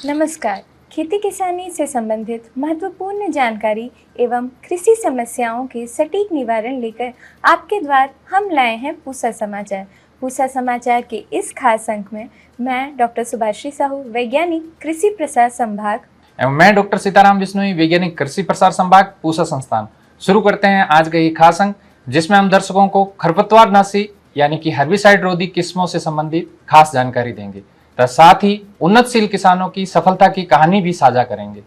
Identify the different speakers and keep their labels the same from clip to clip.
Speaker 1: नमस्कार। खेती किसानी से संबंधित महत्वपूर्ण जानकारी एवं कृषि समस्याओं के सटीक निवारण लेकर आपके द्वार हम लाए हैं पूसा समाचार। पूसा समाचार के इस खास अंक में मैं डॉक्टर सुभाश्री साहू, वैज्ञानिक कृषि प्रसार संभाग,
Speaker 2: एवं मैं डॉक्टर सीताराम बिश्नोई, वैज्ञानिक कृषि प्रसार संभाग, पूसा संस्थान, शुरू करते हैं आज का ये खास अंक, जिसमें हम दर्शकों को खरपतवारनाशी यानी कि हर्बिसाइड रोधी किस्मों से संबंधित खास जानकारी देंगे, तथा साथ ही उन्नतशील किसानों की सफलता की कहानी भी साझा करेंगे।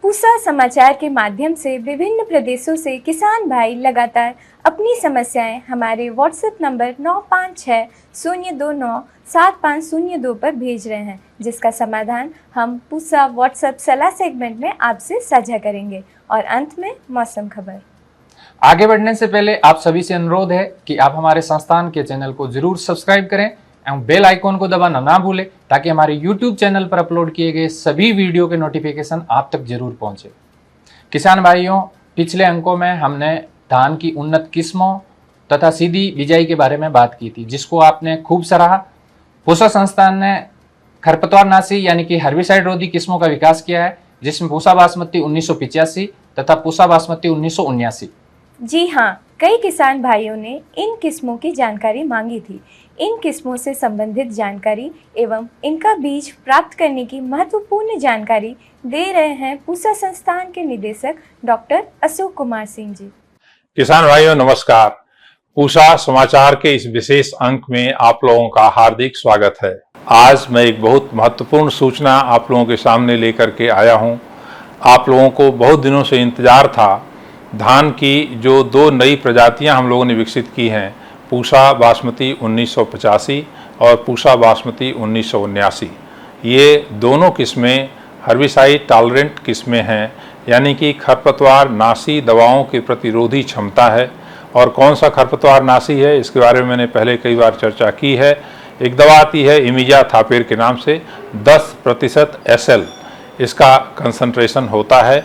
Speaker 1: पूसा समाचार के माध्यम से विभिन्न प्रदेशों से किसान भाई लगातार अपनी समस्याएं हमारे व्हाट्सएप नंबर 9560297502 पर भेज रहे हैं, जिसका समाधान हम पूसा व्हाट्सएप सलाह सेगमेंट में आपसे साझा करेंगे। और अंत में मौसम खबर।
Speaker 2: आगे बढ़ने से पहले आप सभी से अनुरोध है कि आप हमारे संस्थान के चैनल को जरूर सब्सक्राइब करें एवं बेल आइकॉन को दबाना ना भूलें, ताकि हमारे यूट्यूब चैनल पर अपलोड किए गए सभी वीडियो के नोटिफिकेशन आप तक जरूर पहुंचे। किसान भाइयों, पिछले अंकों में हमने धान की उन्नत किस्मों तथा सीधी बिजाई के बारे में बात की थी, जिसको आपने खूब सराहा। पूसा संस्थान ने खरपतवारनाशी यानी कि हर्बिसाइड रोधी किस्मों का विकास किया है, जिसमें पूसा बासमती 1985 तथा पूसा बासमती 1979।
Speaker 1: जी हाँ, कई किसान भाइयों ने इन किस्मों की जानकारी मांगी थी। इन किस्मों से संबंधित जानकारी एवं इनका बीज प्राप्त करने की महत्वपूर्ण जानकारी दे रहे हैं पूसा संस्थान के निदेशक डॉक्टर अशोक कुमार सिंह जी।
Speaker 3: किसान भाइयों नमस्कार। पूसा समाचार के इस विशेष अंक में आप लोगों का हार्दिक स्वागत है। आज मैं एक बहुत महत्वपूर्ण सूचना आप लोगों के सामने लेकर के आया हूं। आप लोगों को बहुत दिनों से इंतजार था। धान की जो दो नई प्रजातियां हम लोगों ने विकसित की हैं, पूसा बासमती 1985 और पूसा बासमती 1979, ये दोनों किस्में हर्बिसाइड टॉलरेंट किस्में हैं, यानी कि खरपतवार नाशी दवाओं के प्रतिरोधी क्षमता है। और कौन सा खरपतवार नाशी है, इसके बारे में मैंने पहले कई बार चर्चा की है। एक दवा आती है इमिजाथापेर के नाम से, 10% SL इसका कंसंट्रेशन होता है।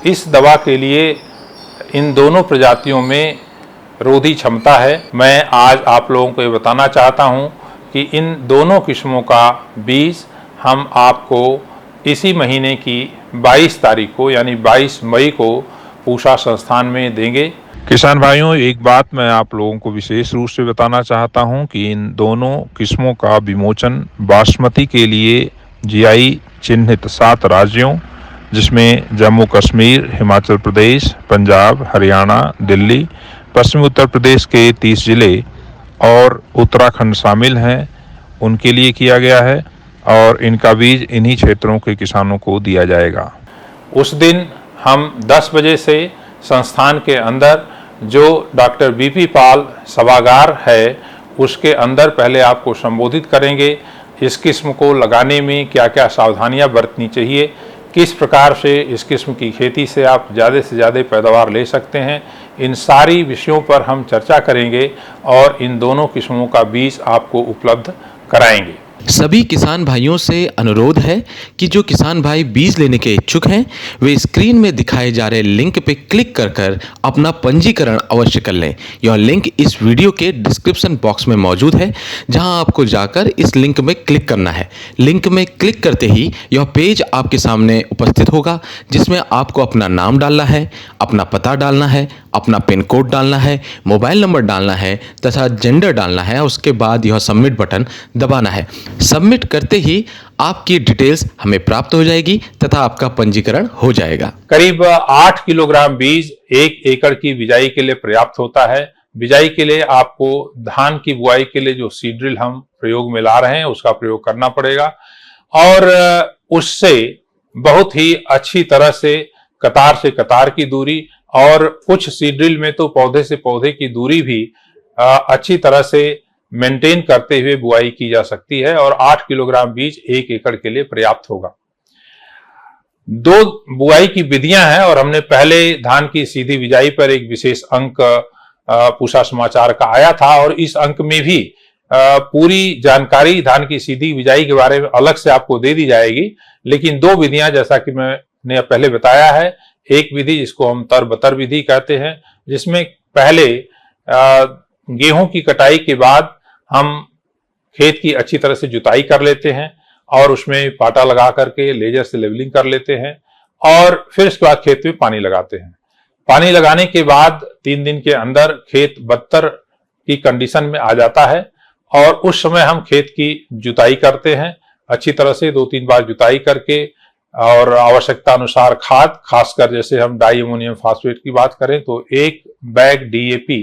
Speaker 3: इस दवा के लिए इन दोनों प्रजातियों में रोधी क्षमता है। मैं आज आप लोगों को ये बताना चाहता हूँ कि इन दोनों किस्मों का बीज हम आपको इसी महीने की 22 तारीख को यानी 22 मई को पूसा संस्थान में देंगे। किसान भाइयों, एक बात मैं आप लोगों को विशेष रूप से बताना चाहता हूं कि इन दोनों किस्मों का विमोचन बासमती के लिए GI चिन्हित 7 राज्यों, जिसमें जम्मू कश्मीर, हिमाचल प्रदेश, पंजाब, हरियाणा, दिल्ली, पश्चिमी उत्तर प्रदेश के 30 जिले और उत्तराखंड शामिल हैं, उनके लिए किया गया है। और इनका बीज इन्हीं क्षेत्रों के किसानों को दिया जाएगा। उस दिन हम 10 बजे से संस्थान के अंदर जो डॉक्टर BP पाल सभागार है, उसके अंदर पहले आपको संबोधित करेंगे। इस किस्म को लगाने में क्या क्या सावधानियां बरतनी चाहिए, किस प्रकार से इस किस्म की खेती से आप ज़्यादा से ज़्यादा पैदावार ले सकते हैं, इन सारी विषयों पर हम चर्चा करेंगे और इन दोनों किस्मों का बीज आपको उपलब्ध कराएंगे।
Speaker 4: सभी किसान भाइयों से अनुरोध है कि जो किसान भाई बीज लेने के इच्छुक हैं, वे स्क्रीन में दिखाए जा रहे लिंक पर क्लिक कर अपना पंजीकरण अवश्य कर लें। यह लिंक इस वीडियो के डिस्क्रिप्शन बॉक्स में मौजूद है, जहां आपको जाकर इस लिंक में क्लिक करना है। लिंक में क्लिक करते ही यह पेज आपके सामने उपस्थित होगा, जिसमें आपको अपना नाम डालना है, अपना पता डालना है, अपना पिन कोड डालना है, मोबाइल नंबर डालना है तथा जेंडर डालना है। उसके बाद यह सबमिट बटन दबाना है। सबमिट करते ही आपकी डिटेल्स हमें प्राप्त हो जाएगी तथा आपका पंजीकरण हो जाएगा।
Speaker 3: करीब 8 किलोग्राम बीज 1 एकड़ की बिजाई के लिए पर्याप्त होता है। बिजाई के लिए आपको धान की बुआई के लिए जो सीड ड्रिल हम प्रयोग में ला रहे हैं, उसका प्रयोग करना पड़ेगा और उससे बहुत ही अच्छी तरह से कतार की दूरी, और कुछ सीड ड्रिल में तो पौधे से पौधे की दूरी भी अच्छी तरह से मेंटेन करते हुए बुआई की जा सकती है और 8 किलोग्राम बीज 1 एकड़ के लिए पर्याप्त होगा। 2 बुआई की विधियां हैं और हमने पहले धान की सीधी बिजाई पर एक विशेष अंक पूसा समाचार का आया था और इस अंक में भी पूरी जानकारी धान की सीधी बिजाई के बारे में अलग से आपको दे दी जाएगी। लेकिन 2 विधियां जैसा कि मैंने पहले बताया है, एक विधि जिसको हम तर बतर विधि कहते हैं, जिसमें पहले गेहूं की कटाई के बाद हम खेत की अच्छी तरह से जुताई कर लेते हैं और उसमें पाटा लगा करके लेजर से लेवलिंग कर लेते हैं और फिर इसके बाद खेत में पानी लगाते हैं। पानी लगाने के बाद 3 दिन के अंदर खेत बत्तर की कंडीशन में आ जाता है और उस समय हम खेत की जुताई करते हैं अच्छी तरह से 2-3 बार जुताई करके, और आवश्यकता अनुसार खाद, खासकर जैसे हम डाई अमोनियम फास्फेट की बात करें तो 1 बैग DAP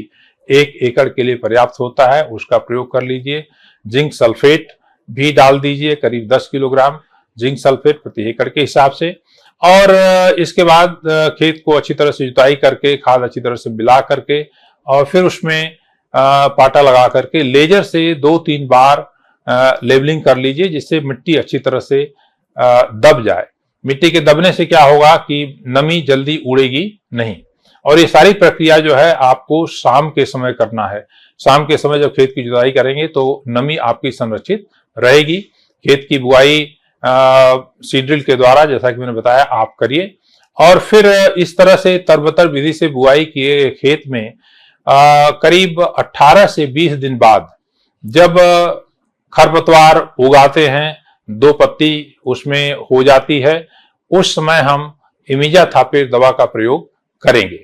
Speaker 3: 1 एकड़ के लिए पर्याप्त होता है, उसका प्रयोग कर लीजिए। जिंक सल्फेट भी डाल दीजिए, करीब 10 किलोग्राम जिंक सल्फेट प्रति एकड़ के हिसाब से। और इसके बाद खेत को अच्छी तरह से जुताई करके, खाद अच्छी तरह से मिला करके और फिर उसमें पाटा लगा करके लेजर से 2-3 बार लेवलिंग कर लीजिए, जिससे मिट्टी अच्छी तरह से दब जाए। मिट्टी के दबने से क्या होगा कि नमी जल्दी उड़ेगी नहीं। और ये सारी प्रक्रिया जो है आपको शाम के समय करना है। शाम के समय जब खेत की जुताई करेंगे तो नमी आपकी संरक्षित रहेगी। खेत की बुआई सीड ड्रिल के द्वारा, जैसा कि मैंने बताया, आप करिए। और फिर इस तरह से तरबतर विधि से बुआई किए खेत में करीब 18 से 20 दिन बाद जब खरपतवार उगाते हैं, 2 पत्ती उसमें हो जाती है, उस समय हम इमिजाथापेर दवा का प्रयोग करेंगे।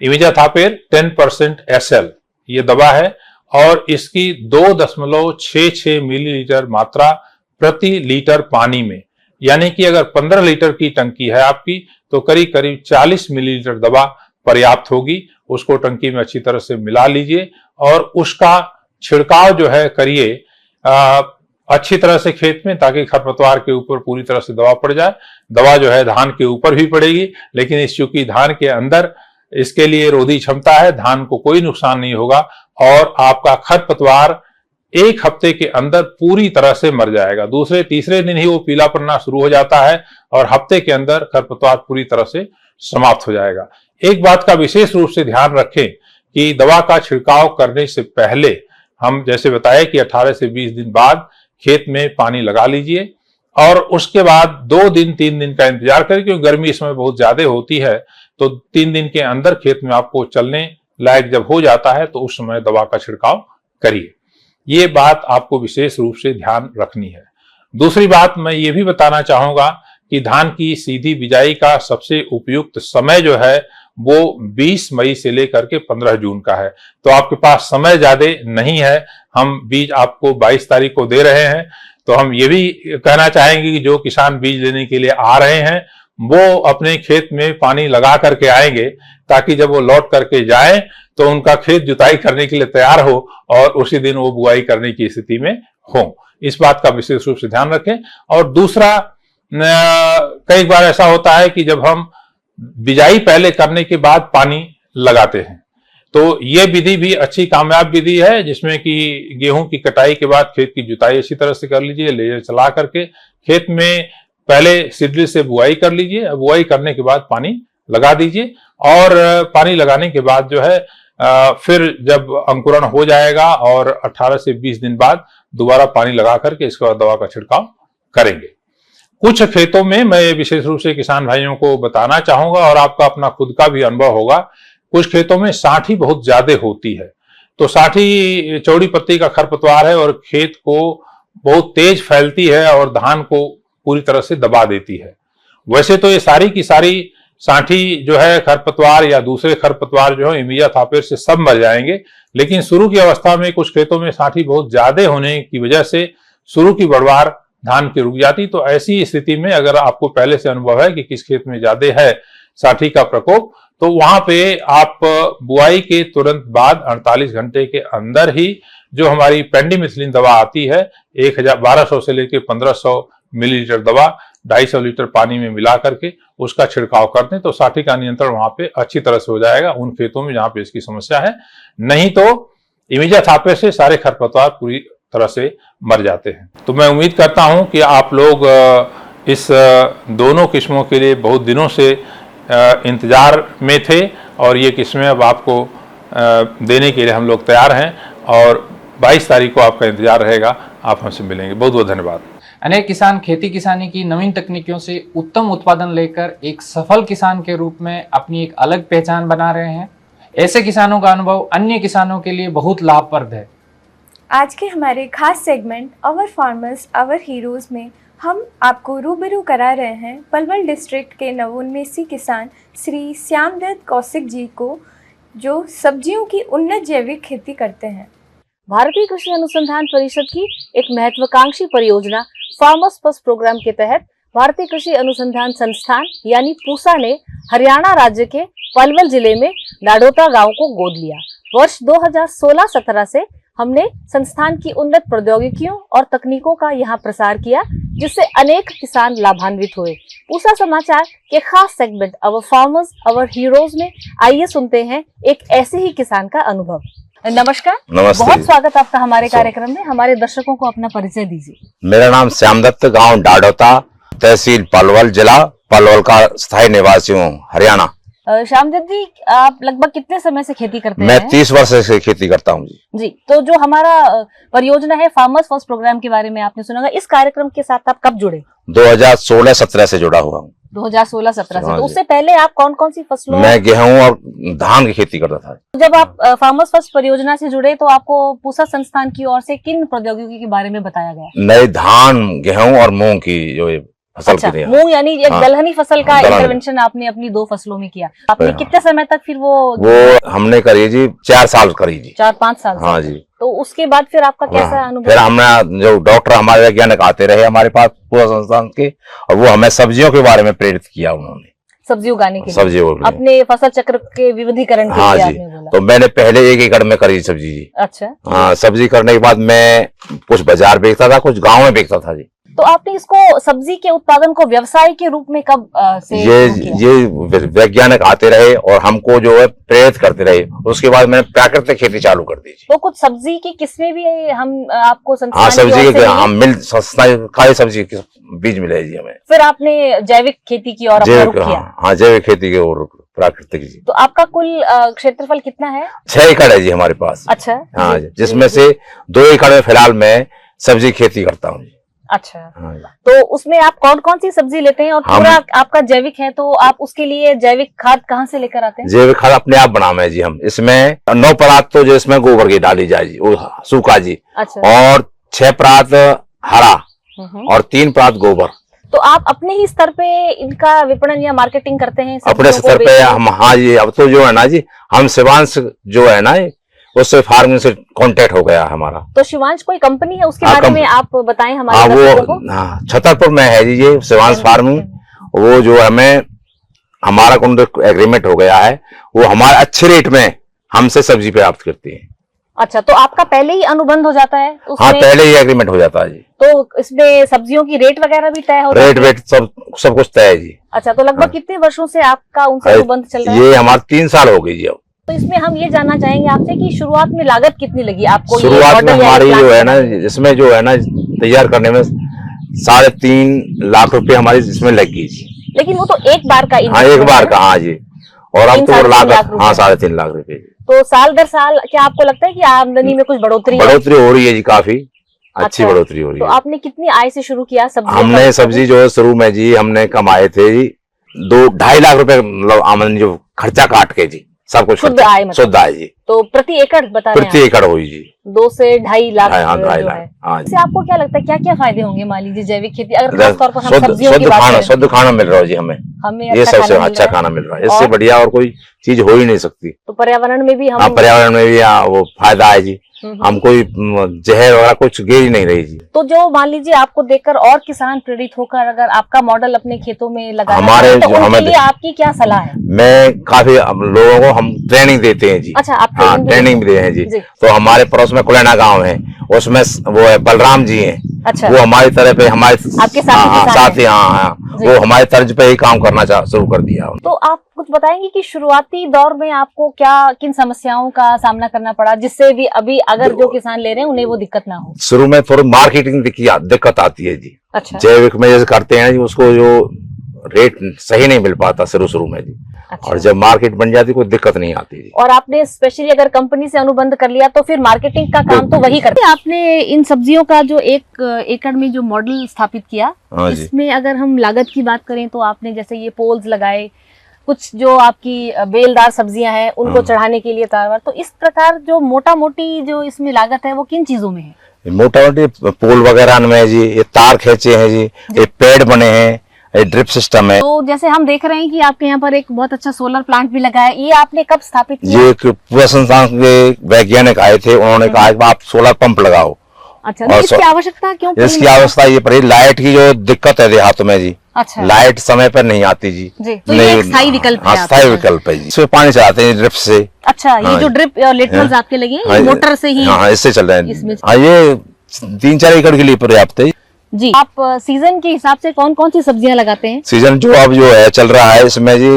Speaker 3: इमिजाथापेर 10% SL ये दवा है और इसकी 2.66 मिलीलीटर मात्रा प्रति लीटर पानी में, यानी कि अगर 15 लीटर की टंकी है आपकी तो करीब करीब 40 मिलीलीटर दवा पर्याप्त होगी। उसको टंकी में अच्छी तरह से मिला लीजिए और उसका छिड़काव जो है करिए अच्छी तरह से खेत में, ताकि खरपतवार के ऊपर पूरी तरह से दवा पड़ जाए। दवा जो है धान के ऊपर भी पड़ेगी, लेकिन इस चूंकि धान के अंदर इसके लिए रोधी क्षमता है, धान को कोई नुकसान नहीं होगा और आपका खरपतवार 1 हफ्ते के अंदर पूरी तरह से मर जाएगा। दूसरे तीसरे दिन ही वो पीला पड़ना शुरू हो जाता है और हफ्ते के अंदर खरपतवार पूरी तरह से समाप्त हो जाएगा। एक बात का विशेष रूप से ध्यान रखें कि दवा का छिड़काव करने से पहले हम जैसे बताया कि 18 से 20 दिन बाद खेत में पानी लगा लीजिए और उसके बाद 2 दिन 3 दिन का इंतजार करें, क्योंकि गर्मी इसमें बहुत ज्यादा होती है। तो 3 दिन के अंदर खेत में आपको चलने लायक जब हो जाता है तो उस समय दवा का छिड़काव करिए। ये बात आपको विशेष रूप से ध्यान रखनी है। दूसरी बात मैं ये भी बताना चाहूंगा कि धान की सीधी बिजाई का सबसे उपयुक्त समय जो है वो 20 मई से लेकर के 15 जून का है। तो आपके पास समय ज्यादा नहीं है। हम बीज आपको 22 तारीख को दे रहे हैं, तो हम ये भी कहना चाहेंगे कि जो किसान बीज लेने के लिए आ रहे हैं वो अपने खेत में पानी लगा करके आएंगे, ताकि जब वो लौट करके जाएं तो उनका खेत जुताई करने के लिए तैयार हो और उसी दिन वो बुआई करने की स्थिति में हो। इस बात का विशेष रूप से ध्यान रखें। और दूसरा, कई बार ऐसा होता है कि जब हम बिजाई पहले करने के बाद पानी लगाते हैं, तो ये विधि भी अच्छी कामयाब विधि है, जिसमें कि गेहूं की कटाई के बाद खेत की जुताई अच्छी तरह से कर लीजिए, लेजर चला करके खेत में पहले सीड ड्रिल से बुआई कर लीजिए, बुआई करने के बाद पानी लगा दीजिए और पानी लगाने के बाद जो है फिर जब अंकुरण हो जाएगा और 18 से 20 दिन बाद दोबारा पानी लगा करके इसके बाद दवा का छिड़काव करेंगे। कुछ खेतों में मैं विशेष रूप से किसान भाइयों को बताना चाहूंगा और आपका अपना खुद का भी अनुभव होगा, कुछ खेतों में सांठी बहुत ज्यादा होती है। तो सांठी चौड़ी पत्ती का खरपतवार है और खेत को बहुत तेज फैलती है और धान को पूरी तरह से दबा देती है। वैसे तो ये सारी की सारी सांठी जो है खरपतवार या दूसरे खरपतवार जो है इमिजाथापेर से सब मर जाएंगे, लेकिन शुरू की अवस्था में कुछ खेतों में सांठी बहुत ज्यादा होने की वजह से शुरू की बढ़वार धान की रुक जाती। तो ऐसी स्थिति में अगर आपको पहले से अनुभव है कि किस खेत में ज्यादा है सांठी का प्रकोप, तो वहां पे आप बुआई के तुरंत बाद 48 घंटे के अंदर ही जो हमारी पेंडिमिथिलिन दवा आती है 1200 से लेकर 1500 मिलीलीटर दवा 250 लीटर पानी में मिला करके उसका छिड़काव कर दें, तो सांठी का नियंत्रण वहां पे अच्छी तरह से हो जाएगा उन खेतों में जहां पे इसकी समस्या है। नहीं तो इमिजाथापेर से सारे खरपतवार पूरी तरह से मर जाते हैं। तो मैं उम्मीद करता हूं कि आप लोग इस दोनों किस्मों के लिए बहुत दिनों से इंतजार में थे और ये किस्में अब आपको देने के लिए हम लोग तैयार हैं और 22 तारीख को आपका इंतजार रहेगा। आप हमसे मिलेंगे। बहुत बहुत धन्यवाद।
Speaker 2: अनेक किसान खेती किसानी की नवीन तकनीकों से उत्तम उत्पादन लेकर एक सफल किसान के रूप में अपनी एक अलग पहचान बना रहे हैं। ऐसे किसानों का अनुभव अन्य किसानों के लिए बहुत लाभप्रद है।
Speaker 1: आज के हमारे खास सेगमेंट अवर फार्मर्स अवर हीरोज में हम आपको रूबरू करा रहे हैं पलवल डिस्ट्रिक्ट के नवोन्मेषी किसान श्री श्यामदत्त कौशिक जी को, जो सब्जियों की उन्नत जैविक खेती करते हैं।
Speaker 5: भारतीय कृषि अनुसंधान परिषद की एक महत्वाकांक्षी परियोजना फार्मर्स फर्स्ट प्रोग्राम के तहत भारतीय कृषि अनुसंधान संस्थान यानी पूसा ने हरियाणा राज्य के पलवल जिले में नाडोता गांव को गोद लिया। वर्ष 2016-17 से हमने संस्थान की उन्नत प्रौद्योगिकियों और तकनीकों का यहाँ प्रसार किया, जिससे अनेक किसान लाभान्वित हुए। पूसा समाचार के खास सेगमेंट अवर फार्मर्स अवर हीरोज में आइए सुनते हैं एक ऐसे ही किसान का अनुभव। नमस्कार।
Speaker 6: नमस्ते।
Speaker 5: बहुत स्वागत आपका हमारे कार्यक्रम में। हमारे दर्शकों को अपना परिचय दीजिए।
Speaker 6: मेरा नाम श्यामदत्त, गांव डाडोता, तहसील पलवल, जिला पलवल का स्थायी निवासी हूँ, हरियाणा।
Speaker 5: श्यामदत्त जी, आप लगभग कितने समय से खेती करते हैं?
Speaker 6: मैं 30 वर्ष से खेती करता हूँ
Speaker 5: जी। तो जो हमारा परियोजना है फार्मर्स फर्स्ट प्रोग्राम के बारे में आपने सुना होगा। इस कार्यक्रम के साथ आप कब जुड़े?
Speaker 6: 2016-17 से जुड़ा हुआ हूँ।
Speaker 5: 2016-17 से।
Speaker 6: हाँ
Speaker 5: तो
Speaker 6: जी।
Speaker 5: उससे पहले आप कौन कौन सी फसलों?
Speaker 6: मैं गेहूं और धान की खेती करता था।
Speaker 5: जब आप फार्मर्स फर्स्ट परियोजना से जुड़े तो आपको पूसा संस्थान की ओर से किन प्रौद्योगिकी के बारे में बताया गया?
Speaker 6: नए धान, गेहूं और मूंग की जो ये फसल
Speaker 5: अच्छा,
Speaker 6: की थी।
Speaker 5: मूंग यानी एक
Speaker 6: हाँ,
Speaker 5: दलहनी फसल का
Speaker 6: दलहनी।
Speaker 5: इंटरवेंशन आपने अपनी 2 फसलों में किया। आपने
Speaker 6: हाँ।
Speaker 5: कितने समय तक फिर
Speaker 6: वो हमने करी जी 4 साल करी जी।
Speaker 5: 4-5 साल से?
Speaker 6: हाँ जी।
Speaker 5: तो उसके बाद फिर आपका कैसा
Speaker 6: हाँ,
Speaker 5: अनुभव?
Speaker 6: फिर हमने जो डॉक्टर हमारे वैज्ञानिक आते रहे हमारे पास पूरा संस्थान के, और वो हमें सब्जियों के बारे में प्रेरित किया उन्होंने।
Speaker 5: सब्जी उगाने के लिए?
Speaker 6: सब्जियों के लिए।
Speaker 5: अपने फसल चक्र के विविधीकरण के
Speaker 6: हाँ
Speaker 5: लिए
Speaker 6: जी।
Speaker 5: आपने बोला।
Speaker 6: तो मैंने पहले 1 एकड़ में करी सब्जी जी।
Speaker 5: अच्छा।
Speaker 6: हाँ, सब्जी करने के बाद मैं कुछ बाजार बेचता था, कुछ गांव में बेचता था जी।
Speaker 5: तो आपने इसको सब्जी के उत्पादन को व्यवसाय के रूप में कब से शुरू किया?
Speaker 6: ये वैज्ञानिक आते रहे और हमको जो है प्रेरित करते रहे। उसके बाद मैंने प्राकृतिक खेती चालू कर दी जी।
Speaker 5: तो कुछ सब्जी की किस्में भी हम आपको संस्थान
Speaker 6: हाँ,
Speaker 5: की ओर
Speaker 6: सब्जी
Speaker 5: से
Speaker 6: के
Speaker 5: मिली?
Speaker 6: हम मिल सस्ता खाई सब्जी के बीज मिले जी हमें।
Speaker 5: फिर आपने जैविक खेती की ओर अपना रुख किया?
Speaker 6: हाँ, जैविक खेती के और प्राकृतिक जी।
Speaker 5: तो आपका कुल क्षेत्रफल कितना है?
Speaker 6: 6 एकड़ है जी हमारे पास।
Speaker 5: अच्छा।
Speaker 6: हाँ जी, जिसमें से 2 एकड़ में फिलहाल मैं सब्जी खेती करता हूँ जी।
Speaker 5: अच्छा।
Speaker 6: हाँ जी।
Speaker 5: तो उसमें आप कौन कौन सी सब्जी लेते हैं? और
Speaker 6: हम-
Speaker 5: पूरा आपका जैविक है तो आप उसके लिए जैविक खाद कहाँ से लेकर आते हैं?
Speaker 6: जैविक खाद अपने आप बनावे हैं जी हम। इसमें 9 परात तो जो इसमें गोबर की डाली जाए जी, वो सूखा जी,
Speaker 5: अच्छा।
Speaker 6: और 6 परात हरा और 3 परात गोबर।
Speaker 5: तो आप अपने ही स्तर पे इनका विपणन या मार्केटिंग करते हैं?
Speaker 6: अपने
Speaker 5: सब्जियों को
Speaker 6: स्तर पे
Speaker 5: बेचते हैं?
Speaker 6: हम, हाँ जी। अब तो जो है ना जी, हम शिवांश जो है ना, उससे फार्मिंग से कांटेक्ट हो गया हमारा।
Speaker 5: तो शिवांश कोई कंपनी है, उसके
Speaker 6: हाँ,
Speaker 5: बारे में
Speaker 6: कंपनी।
Speaker 5: आप बताएं
Speaker 6: हाँ,
Speaker 5: हमारे दर्शकों को।
Speaker 6: वो हाँ, छतरपुर में है जी ये शिवांश फार्मिंग। वो जो हमें हमारा एग्रीमेंट हो गया है, वो हमारे अच्छे रेट में हमसे सब्जी प्राप्त करती है।
Speaker 5: अच्छा, तो आपका पहले ही अनुबंध हो जाता है उसमें?
Speaker 6: हाँ, पहले ही एग्रीमेंट हो जाता है जी।
Speaker 5: तो इसमें सब्जियों की रेट वगैरह भी तय होता है?
Speaker 6: रेट वेट सब कुछ तय है जी।
Speaker 5: अच्छा, तो लगभग
Speaker 6: हाँ।
Speaker 5: कितने वर्षों से आपका उनसे अनुबंध चल रहा है?
Speaker 6: ये हमारे 3 साल हो गई जी अब।
Speaker 5: तो इसमें हम ये जानना चाहेंगे आपसे कि शुरुआत में लागत कितनी लगी आपको? ये
Speaker 6: शुरुआत में
Speaker 5: मॉडल या
Speaker 6: हमारी
Speaker 5: ये
Speaker 6: जो है ना,
Speaker 5: प्लान?
Speaker 6: इसमें जो है ना तैयार करने में 3.5 लाख रुपए हमारी इसमें लग गई जी।
Speaker 5: लेकिन वो तो एक बार का
Speaker 6: हाँ,
Speaker 5: investment
Speaker 6: एक बार
Speaker 5: है
Speaker 6: का।
Speaker 5: ना?
Speaker 6: हाँ जी। और अब
Speaker 5: 3
Speaker 6: तो
Speaker 5: साढ़े 3 लाख
Speaker 6: लागत,
Speaker 5: रुपए।
Speaker 6: हाँ, 3.5 लाख रुपए।
Speaker 5: तो साल दर साल क्या आपको लगता है कि आमदनी में कुछ बढ़ोतरी है?
Speaker 6: बढ़ोतरी हो रही है जी, काफी अच्छी
Speaker 5: अच्छा।
Speaker 6: बढ़ोतरी हो रही
Speaker 5: तो
Speaker 6: है।
Speaker 5: आपने कितनी आय से शुरू किया सब्जी?
Speaker 6: हमने सब्जी जो है शुरू में जी हमने कमाए थे जी 2-2.5 लाख रुपए, मतलब आमदनी जो खर्चा काट के जी, सब कुछ
Speaker 5: शुद्ध
Speaker 6: खर्चा-
Speaker 5: आय मतलब?
Speaker 6: शुद्ध आय जी।
Speaker 5: तो प्रति एकड़ बता रहे
Speaker 6: प्रति
Speaker 5: हैं
Speaker 6: एकड़ हुई जी।
Speaker 5: 2 से 2.5 लाख
Speaker 6: हाँ, 2.5
Speaker 5: जो
Speaker 6: लाख।
Speaker 5: है।
Speaker 6: हाँ जी।
Speaker 5: इससे आपको क्या लगता है क्या क्या फायदे होंगे? मान लीजिए जैविक खेती, अगर खास तौर पर हम
Speaker 6: शुद्ध
Speaker 5: सब्जियों की
Speaker 6: शुद्ध
Speaker 5: बात
Speaker 6: खाना,
Speaker 5: करें,
Speaker 6: शुद्ध खाना मिल रहा है जी हमें।
Speaker 5: हमें
Speaker 6: ये
Speaker 5: अच्छा
Speaker 6: सबसे
Speaker 5: खाना मिल
Speaker 6: अच्छा
Speaker 5: रहा है।
Speaker 6: खाना मिल रहा है। इससे
Speaker 5: और?
Speaker 6: बढ़िया और कोई चीज हो ही नहीं सकती।
Speaker 5: तो पर्यावरण में भी
Speaker 6: हाँ,
Speaker 5: हम
Speaker 6: पर्यावरण में भी वो फायदा है जी। हम कोई जहर वगैरह कुछ गे ही नहीं रही जी।
Speaker 5: तो जो मान लीजिए आपको देखकर और किसान प्रेरित होकर अगर आपका मॉडल अपने खेतों में लगाना
Speaker 6: हमारे
Speaker 5: चाहें, तो
Speaker 6: जो
Speaker 5: उनके
Speaker 6: हमें
Speaker 5: लिए आपकी क्या सलाह है?
Speaker 6: मैं काफी लोगों को हम ट्रेनिंग देते हैं जी।
Speaker 5: अच्छा, आप
Speaker 6: हाँ,
Speaker 5: ट्रेनिंग भी
Speaker 6: ट्रेनिंग भी
Speaker 5: देते
Speaker 6: दे हैं जी।
Speaker 5: जी।
Speaker 6: तो हमारे पड़ोस में कुलैना गांव है, उसमें वो है बलराम जी हैं।
Speaker 5: अच्छा।
Speaker 6: वो हमारी तरह पे हमारे
Speaker 5: आपके साथी
Speaker 6: हाँ,
Speaker 5: किसान
Speaker 6: साथी।
Speaker 5: हैं।
Speaker 6: हाँ,
Speaker 5: जी।
Speaker 6: वो हमारे तर्ज पे ही काम करना शुरू कर दिया।
Speaker 5: तो आप कुछ बताएंगे कि शुरुआती दौर में आपको क्या किन समस्याओं का सामना करना पड़ा, जिससे भी अभी अगर जो किसान ले रहे हैं उन्हें वो दिक्कत ना हो?
Speaker 6: शुरू में थोड़ी मार्केटिंग दिक्कत आती है जी।
Speaker 5: अच्छा।
Speaker 6: जैविक में जैसे करते हैं जी, उसको जो रेट सही नहीं मिल पाता शुरू में जी।
Speaker 5: अच्छा।
Speaker 6: और जब मार्केट बन जाती कोई दिक्कत नहीं आती जी।
Speaker 5: और आपने स्पेशली अगर कंपनी से अनुबंध कर लिया तो फिर मार्केटिंग का काम तो वही करते हैं। आपने इन सब्जियों का जो 1 एकड़ में जो मॉडल स्थापित किया,
Speaker 6: हाँ जी।
Speaker 5: इसमें अगर हम लागत की बात करें तो आपने जैसे ये पोल्स लगाए, कुछ जो आपकी बेलदार सब्जियां हैं उनको चढ़ाने के लिए तारवार, तो इस प्रकार जो मोटा मोटी जो इसमें लागत है वो किन चीजों में है?
Speaker 6: मोटा मोटी पोल वगैरह में है जी, ये तार खेचे हैं जी, ये पेड़ बने हैं, ये ड्रिप सिस्टम है।
Speaker 5: तो जैसे हम देख रहे हैं कि आपके यहाँ पर एक बहुत अच्छा सोलर प्लांट भी लगा है, ये आपने कब स्थापित किया?
Speaker 6: ये एक पूरा संस्थान के वैज्ञानिक आए थे, उन्होंने कहा कि आप सोलर पंप लगाओ।
Speaker 5: अच्छा, तो इसकी आवश्यकता क्यों पड़ी?
Speaker 6: इसकी आवश्यकता ये पड़ी, लाइट की जो दिक्कत है देहातों में जी,
Speaker 5: अच्छा,
Speaker 6: लाइट समय पर नहीं आती जी।
Speaker 5: तो ये एक स्थायी विकल्प है।
Speaker 6: स्थायी विकल्प है जी, इसमें पानी चलाते हैं ड्रिप से।
Speaker 5: अच्छा, ये जो ड्रिप लेटरल्स आपके लगे हैं ये मोटर से ही?
Speaker 6: हाँ, इससे चल रहे हैं। ये 3-4 एकड़ के लिए पर्याप्त है
Speaker 5: जी। आप सीजन के हिसाब से कौन कौन सी सब्जियां लगाते हैं?
Speaker 6: सीजन जो अब जो है चल रहा है इसमें जी,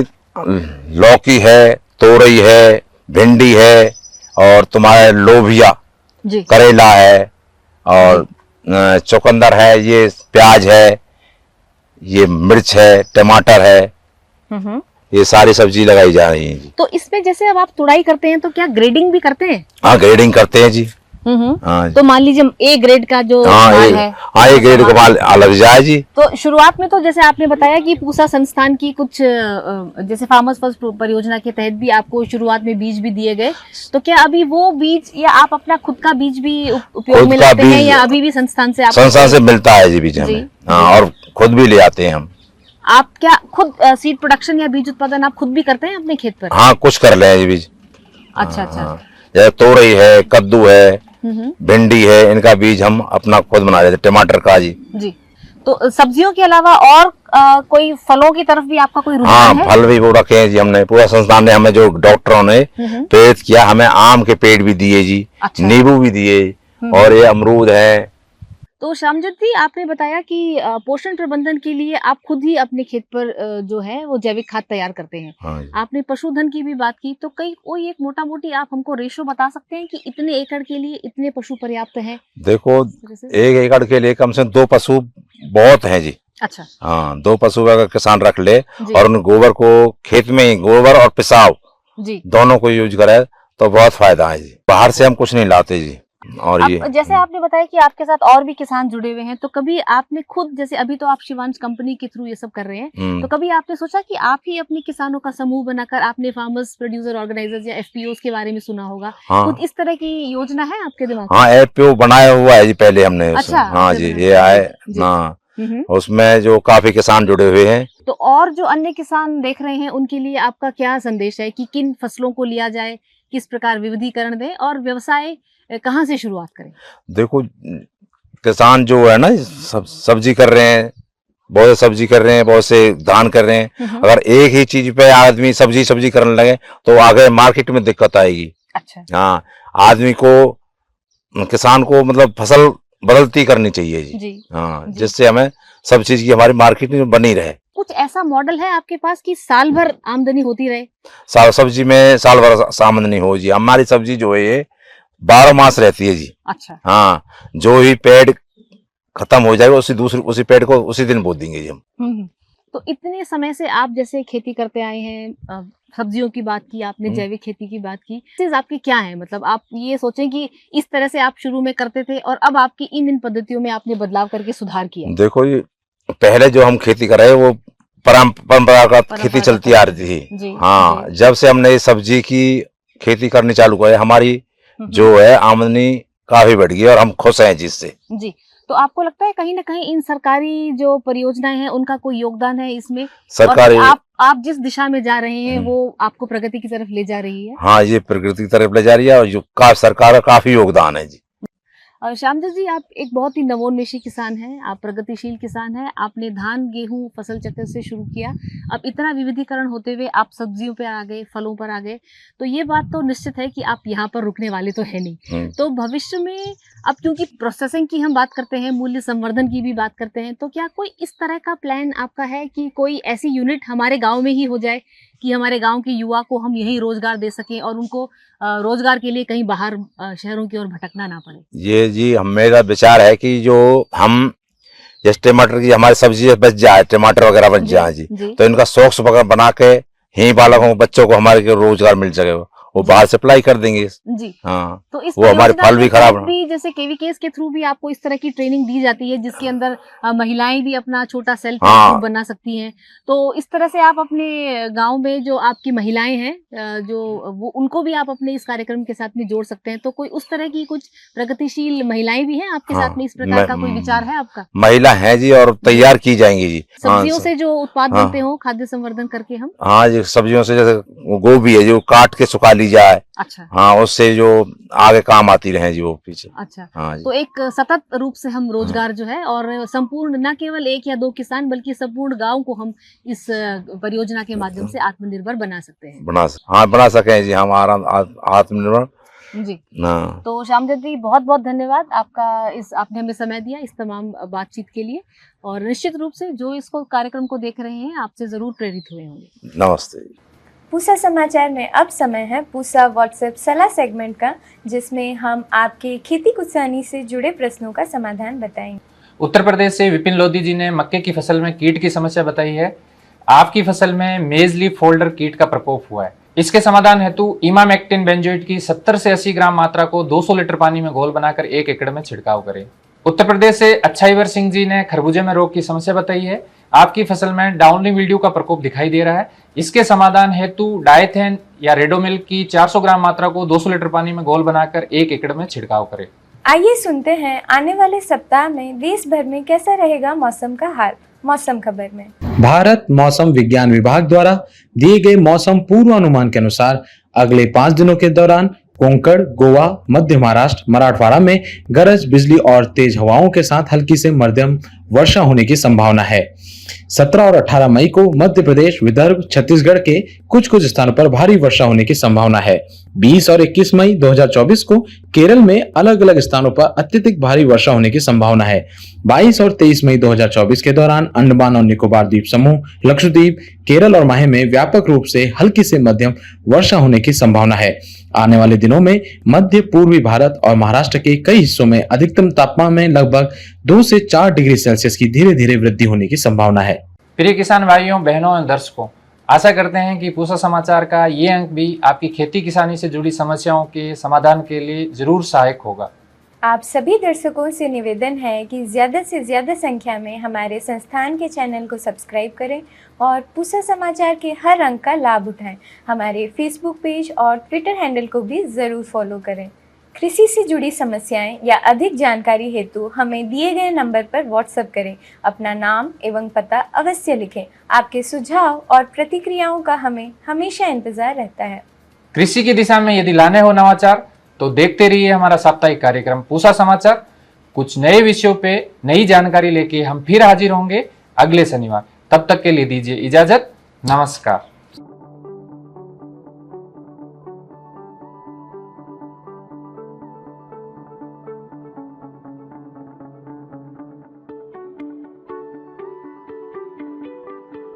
Speaker 6: लौकी है, तोरई है, भिंडी है, और तुम्हारे लोबिया
Speaker 5: जी,
Speaker 6: करेला है, और चुकंदर है, ये प्याज है, ये मिर्च है, टमाटर है, ये सारी सब्जी लगाई जा रही है जी।
Speaker 5: तो इसमें जैसे अब आप तुड़ाई करते हैं तो क्या ग्रेडिंग भी करते हैं?
Speaker 6: हाँ, ग्रेडिंग करते हैं जी। हाँ,
Speaker 5: तो मान लीजिए ए ग्रेड का जो
Speaker 6: हाँ,
Speaker 5: माल है,
Speaker 6: ए ग्रेड का माल अलग जाए जी।
Speaker 5: तो शुरुआत में तो जैसे आपने बताया कि पूसा संस्थान की कुछ जैसे फार्मर्स फर्स्ट परियोजना के तहत भी आपको शुरुआत में बीज भी दिए गए, तो क्या अभी वो बीज या आप अपना खुद का बीज भी उपयोग में लेते हैं या अभी भी संस्थान से?
Speaker 6: संस्थान से मिलता है जी बीज हमें। हाँ, और खुद भी ले आते हैं हम।
Speaker 5: आप क्या खुद सीड प्रोडक्शन या बीज उत्पादन आप खुद भी करते हैं अपने खेत पर?
Speaker 6: हाँ, कुछ कर ले हैं बीज।
Speaker 5: अच्छा अच्छा,
Speaker 6: जैसे तोरई है, कद्दू है, भिंडी है, इनका बीज हम अपना खुद बना लेते, टमाटर का जी।
Speaker 5: जी, तो सब्जियों के अलावा और कोई फलों की तरफ भी आपका कोई रुझान है?
Speaker 6: हाँ, फल भी वो रखे हैं जी हमने, पूरा संस्थान ने, हमें जो डॉक्टरों ने प्रेरित किया, हमें आम के पेड़ भी दिए जी। अच्छा। नींबू भी दिए, और ये अमरूद है।
Speaker 5: तो श्यामजीत जी, आपने बताया कि पोषण प्रबंधन के लिए आप खुद ही अपने खेत पर जो है वो जैविक खाद तैयार करते हैं।
Speaker 6: हाँ,
Speaker 5: आपने पशुधन की भी बात की, तो कोई एक मोटा मोटी आप हमको रेशो बता सकते हैं कि इतने एकड़ के लिए इतने पशु पर्याप्त हैं?
Speaker 6: देखो, 1 एकड़ के लिए कम से कम 2 पशु बहुत हैं जी।
Speaker 5: अच्छा,
Speaker 6: हाँ, 2 पशु अगर किसान रख ले और उन गोबर को खेत में ही, गोबर और पेशाब
Speaker 5: जी,
Speaker 6: दोनों को यूज करे तो बहुत फायदा है जी। बाहर से हम कुछ नहीं लाते जी। और ये
Speaker 5: जैसे आपने बताया कि आपके साथ और भी किसान जुड़े हुए हैं, तो कभी आपने खुद, जैसे अभी तो आप शिवांश कंपनी के थ्रू ये सब कर रहे हैं, तो कभी आपने सोचा कि आप ही अपने किसानों का समूह बनाकर, आपने फार्मर्स प्रोड्यूसर ऑर्गेनाइजर्स या FPOs के बारे में सुना होगा?
Speaker 6: हाँ,
Speaker 5: कुछ इस तरह की योजना है आपके दिमाग में?
Speaker 6: हाँ, FPO बनाया हुआ है जी पहले हमने।
Speaker 5: अच्छा,
Speaker 6: हाँ जी, ये आए ना, उसमें जो काफी किसान जुड़े हुए हैं।
Speaker 5: तो और जो अन्य किसान देख रहे हैं उनके लिए आपका क्या संदेश है कि किन फसलों को लिया जाए, किस प्रकार विविधीकरण दें और व्यवसाय कहाँ से शुरुआत करें?
Speaker 6: देखो, किसान जो है ना, सब्जी कर रहे हैं, बहुत से सब्जी कर रहे हैं, बहुत से धान कर रहे हैं। अगर एक ही चीज पे आदमी सब्जी करने लगे तो आगे मार्केट में दिक्कत आएगी।
Speaker 5: अच्छा,
Speaker 6: हाँ, आदमी को, किसान को मतलब फसल बदलती करनी चाहिए जी। हाँ, जिससे हमें सब चीज की हमारी मार्केट में बनी रहे।
Speaker 5: कुछ ऐसा मॉडल है आपके पास कि साल भर आमदनी होती रहे?
Speaker 6: सब्जी में साल भर आमदनी हो जी। हमारी सब्जी जो है ये 12 मास रहती है जी।
Speaker 5: अच्छा,
Speaker 6: हाँ, जो ही पेड़ खत्म हो जाएगा उसी पेड़ को उसी दिन बो देंगे जी हम।
Speaker 5: तो इतने समय से आप जैसे खेती करते आए हैं, सब्जियों की बात की आपने, जैविक खेती की बात की, चीज आपकी क्या है? मतलब आप ये सोचें कि इस तरह से आप शुरू में करते थे और अब आपकी इन पद्धतियों में आपने बदलाव करके सुधार किया?
Speaker 6: देखो जी, पहले जो हम खेती कर रहे वो परंपरागत खेती चलती आ रही थी। हाँ, जब से हमने सब्जी की खेती करनी चालू करे, हमारी जो है आमदनी काफी बढ़ गई और हम खुश हैं जिससे
Speaker 5: जी। तो आपको लगता है कहीं ना कहीं इन सरकारी जो परियोजनाएं हैं उनका कोई योगदान है इसमें?
Speaker 6: सरकारी,
Speaker 5: आप जिस दिशा में जा रहे हैं वो आपको प्रगति की तरफ ले जा रही है?
Speaker 6: हाँ, ये प्रगति की तरफ ले जा रही है और जो सरकार का काफी योगदान है जी।
Speaker 5: और श्यामजीत जी, आप एक बहुत ही नवोन्मेषी किसान हैं, आप प्रगतिशील किसान हैं। आपने धान गेहूं फसल चक्र से शुरू किया, अब इतना विविधीकरण होते हुए आप सब्जियों पे आ गए, फलों पर आ गए, तो ये बात तो निश्चित है कि आप यहाँ पर रुकने वाले तो है नहीं। तो भविष्य में अब क्योंकि प्रोसेसिंग की हम बात करते हैं, मूल्य संवर्धन की भी बात करते हैं, तो क्या कोई इस तरह का प्लान आपका है कि कोई ऐसी यूनिट हमारे गाँव में ही हो जाए कि हमारे गांव के युवा को हम यही रोजगार दे सकें और उनको रोजगार के लिए कहीं बाहर शहरों की ओर भटकना ना पड़े? ये
Speaker 6: जी मेरा विचार है कि जो हम जैसे टमाटर की हमारी सब्जी बच जाए, टमाटर वगैरह बच जाए जी, तो इनका सॉक्स वगैरह बना के ही बालकों बच्चों को हमारे रोजगार मिल सके वो बाहर सप्लाई कर देंगे।
Speaker 5: जी।
Speaker 6: हाँ,
Speaker 5: तो इस
Speaker 6: वो हमारे
Speaker 5: परियोजना
Speaker 6: फल भी
Speaker 5: के
Speaker 6: खराब
Speaker 5: तहत भी जैसे केवीकेएस के थ्रू भी आपको इस तरह की ट्रेनिंग दी जाती है जिसके अंदर महिलाएं भी अपना छोटा सेल्फ हेल्प
Speaker 6: हाँ।
Speaker 5: ग्रुप बना सकती हैं। तो इस तरह से आप अपने गांव में जो आपकी महिलाएं हैं जो वो उनको भी आप अपने इस कार्यक्रम के साथ में जोड़ सकते हैं। तो कोई उस तरह की कुछ प्रगतिशील महिलाएं भी हैं आपके
Speaker 6: हाँ,
Speaker 5: साथ में, इस प्रकार का कोई विचार है आपका?
Speaker 6: महिला है जी और तैयार की जाएंगी जी।
Speaker 5: सब्जियों से जो उत्पाद
Speaker 6: हाँ।
Speaker 5: बनते हो खाद्य संवर्धन करके हम?
Speaker 6: हाँ जी, सब्जियों से जैसे गोभी है जो काट के सुखा ली जाए।
Speaker 5: अच्छा।
Speaker 6: हाँ, उससे जो आगे काम आती रहे जी वो पीछे।
Speaker 5: अच्छा।
Speaker 6: हाँ जी।
Speaker 5: तो एक सतत रूप से हम रोजगार जो है और संपूर्ण न केवल 1 या 2 किसान बल्कि संपूर्ण गांव को हम इस परियोजना के माध्यम से आत्मनिर्भर बना सकते हैं।
Speaker 6: बना सके जी हम आत्मनिर्भर
Speaker 5: जी।
Speaker 6: हाँ।
Speaker 5: तो श्यामदत्त जी बहुत बहुत धन्यवाद आपका, आपने हमें समय दिया इस तमाम बातचीत के लिए। और निश्चित रूप से जो इसको कार्यक्रम को देख रहे हैं आपसे जरूर प्रेरित हुए होंगे।
Speaker 6: नमस्ते।
Speaker 1: पूसा समाचार में अब समय है पूसा व्हाट्सएप सलाह सेगमेंट का, जिसमें हम आपके खेती किसानी से जुड़े प्रश्नों का समाधान बताएंगे।
Speaker 2: उत्तर प्रदेश से विपिन लोधी जी ने मक्के की फसल में कीट की समस्या बताई है। आपकी फसल में मेज लीफ फोल्डर कीट का प्रकोप हुआ है। इसके समाधान हेतु इमामेक्टिन बेंजोएट की 70 से 80 ग्राम मात्रा को 200 लीटर पानी में घोल बनाकर 1 एकड़ में छिड़काव करें। उत्तर प्रदेश से अच्छाईवर सिंह जी ने खरबूजे में रोग की समस्या बताई है। आपकी फसल में डाउनली मिल्ड्यू का प्रकोप दिखाई दे रहा है। इसके समाधान हेतु डायथेन या रेडोमिल की 400 ग्राम मात्रा को 200 लीटर पानी में घोल बनाकर 1 एकड़ में छिड़काव करें।
Speaker 1: आइए सुनते हैं आने वाले सप्ताह में देश भर में कैसा रहेगा मौसम का हाल। मौसम खबर में
Speaker 7: भारत मौसम विज्ञान विभाग द्वारा दिए गए मौसम पूर्वानुमान के अनुसार अगले 5 दिनों के दौरान कोंकण, गोवा, मध्य महाराष्ट्र, मराठवाड़ा में गरज बिजली और तेज हवाओं के साथ हल्की से मध्यम वर्षा होने की संभावना है। 17 और 18 मई को मध्य प्रदेश, विदर्भ, छत्तीसगढ़ के कुछ कुछ स्थानों पर भारी वर्षा होने की संभावना है। 20 और 21 मई 2024 को केरल में अलग अलग स्थानों पर अत्यधिक भारी वर्षा होने की संभावना है। 22 और 23 मई 2024 के दौरान अंडमान और निकोबार द्वीप समूह, लक्षद्वीप, केरल और माहे में व्यापक रूप से हल्की से मध्यम वर्षा होने की संभावना है। आने वाले दिनों में मध्य पूर्वी भारत और महाराष्ट्र के कई हिस्सों में अधिकतम तापमान में लगभग 2 से 4 डिग्री सेल्सियस की धीरे धीरे वृद्धि होने की संभावना है।
Speaker 2: प्रिय किसान भाइयों, बहनों और दर्शकों, आशा करते हैं कि पूसा समाचार का ये अंक भी आपकी खेती किसानी से जुड़ी समस्याओं के समाधान के लिए जरूर सहायक होगा।
Speaker 1: आप सभी दर्शकों से निवेदन है कि ज़्यादा से ज़्यादा संख्या में हमारे संस्थान के चैनल को सब्सक्राइब करें और पूसा समाचार के हर अंक का लाभ उठाएं। हमारे फेसबुक पेज और ट्विटर हैंडल को भी ज़रूर फॉलो करें। कृषि से जुड़ी समस्याएं या अधिक जानकारी हेतु हमें दिए गए नंबर पर व्हाट्सएप करें। अपना नाम एवं पता अवश्य लिखें। आपके सुझाव और प्रतिक्रियाओं का हमें हमेशा इंतज़ार रहता है।
Speaker 2: कृषि की दिशा में यदि लाने हो नवाचार तो देखते रहिए हमारा साप्ताहिक कार्यक्रम पूसा समाचार। कुछ नए विषयों पे नई जानकारी लेके हम फिर हाजिर होंगे अगले शनिवार। तब तक के लिए दीजिए इजाजत। नमस्कार।